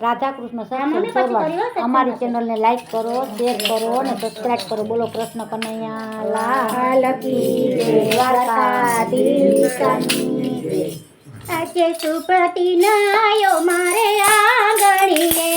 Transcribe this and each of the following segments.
રાધાકૃષ્ણ સત્સંગ સોરવાડ અમારી ચેનલને લાઈક કરો, શેર કરો અને સબસ્ક્રાઇબ કરો. બોલો કૃષ્ણ કનૈયા લાલ કી જય. દ્વારકાધીશની આજે શુભ દિન આયો મારે આંગણીએ,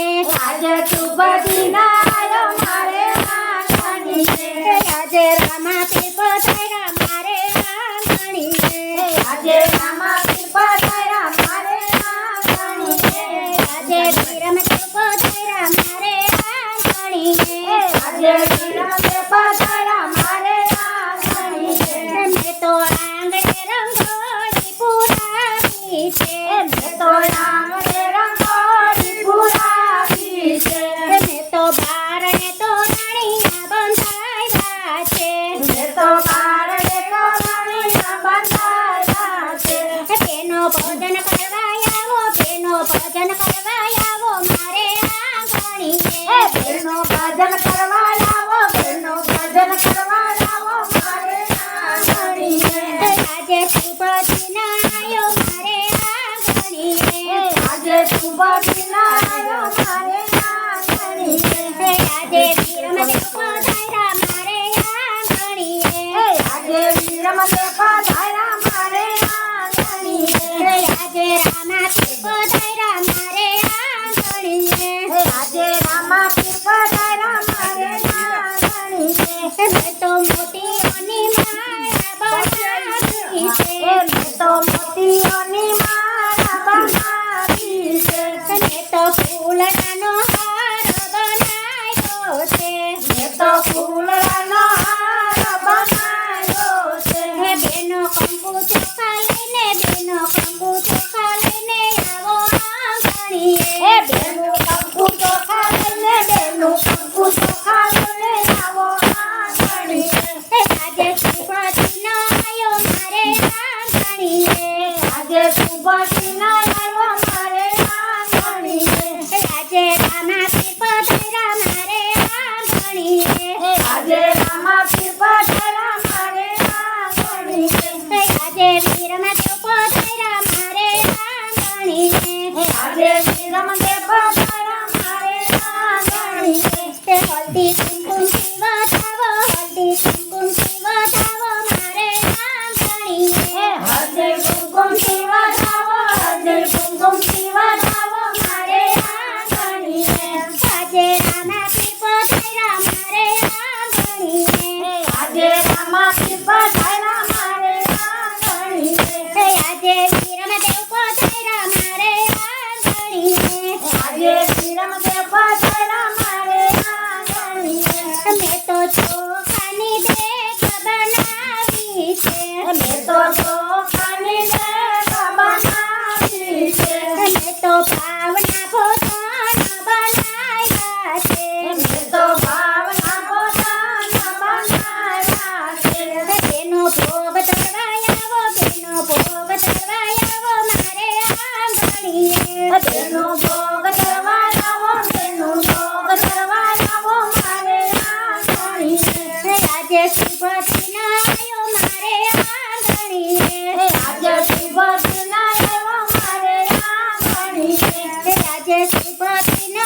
આજે શુભ દિન આયો મારે આંગણીએ, આજે રામા પીર પધાર્યા મારે આંગણીએ, આજે રામા પીર પધાર્યા મારે આંગણીએ, આજે વિરમદેવ પધાર્યા મારે આંગણીએ, આજે વિરમદેવ પધાર્યા મારે આંગણીએ. મેં તો આંગણે રંગોળી પુરાવી છે, મેં તો આંગણે રંગોળી પુરાવી છે, મેં તો બારણે તોરણિયા બંધાવ્યા છે, મેં તો બારણે તોરણિયા બંધાવ્યા છે. બેનો ભોજન કરવા આવો, બેનો ભોજન કરવા આવો મારે આંગણીએ, બેનો ભજન કરવા આવો, બેનો ભજન કરવા આવો મારે આંગણીએ. આજે શુભ દિન આયો મારે આંગણીએ, આજે શુભ દિન આયો મારે આંગણીએ, આજે વિરમદેવ પધાર્યા મારે આંગણીએ, આજે વિરમદેવ પધાર્યા મારે આંગણીએ, આજે રામા પીર પધાર્યા મારે આંગણીએ, આજે રામા પીર પધાર્યા મારે આંગણીએ. મેં તો મોતીઓની માળા બનાવી છે, મેં તો મોતીઓની માળા બનાવી છે, મેં તો ફૂલડાનો હાર બનાવ્યો છે, મેં તો ફૂલડાનો હાર બનાવ્યો છે. બેનો કંકુ ચોખા લઈને, બેનો કંકુ ચોખા લઈને આવો આંગણીએ, બેનું કંકુ ચોખા લઈને, બેનું કંકુ ચોખા લઈને આવો આંગણીએ. આજે શુભ દિન આયો મારે આંગણીએ, આજે શુભ દિન આવ્યો મારે આંગણીએ, આજે રામા પીર પધાર્યા મારે આંગણીએ, આજે રામા પીર પધાર્યા મારે આંગણીએ, આજે વિરમદેવ પધાર્યા મારે આંગણીએ, આજે વિરમદેવ પધાર્યા મારે આંગણીએ. હલ્દી કુમકુમ થી વધાવો, હલ્દી કુમકુમ થી વધાવો મારે આંગણીએ, હજે કુમકુમથી વધાવો, હજે કુમકુમથી વધાવો મારે આંગણીએ, આજે રામા પીર પધાર્યા મારે આંગણીએ, આજે રામા પીર પધાર્યા મારે આંગણીએ, આજે વિરમદેવ પધાર્યા મારે આંગણીએ, આજે વિરમદેવ પધાર્યા મારે આંગણીએ. મેં તો ચોખાની દેગ બનાવી છે, મેં તો ચોખાની દેગ બનાવી છે, મેં તો ભાવના ભોજન બનાવ્યા છે, મેં તો ભાવના ભોજન બનાવ્યા છે. બેનો ભોગ ચડવા આવો, બેનો ભોગ ચડવા આવો મારે આંગણીએ, બેનો ભોગ ચડવા આવો, બેનો ભોગ ચડવા આવો મારે આંગણીએ, આજે શુભ દિન આયો મારે આંગણીએ, આજે શુભ દિન આવ્યો મારે આંગણીએ, આજે શુભ દિન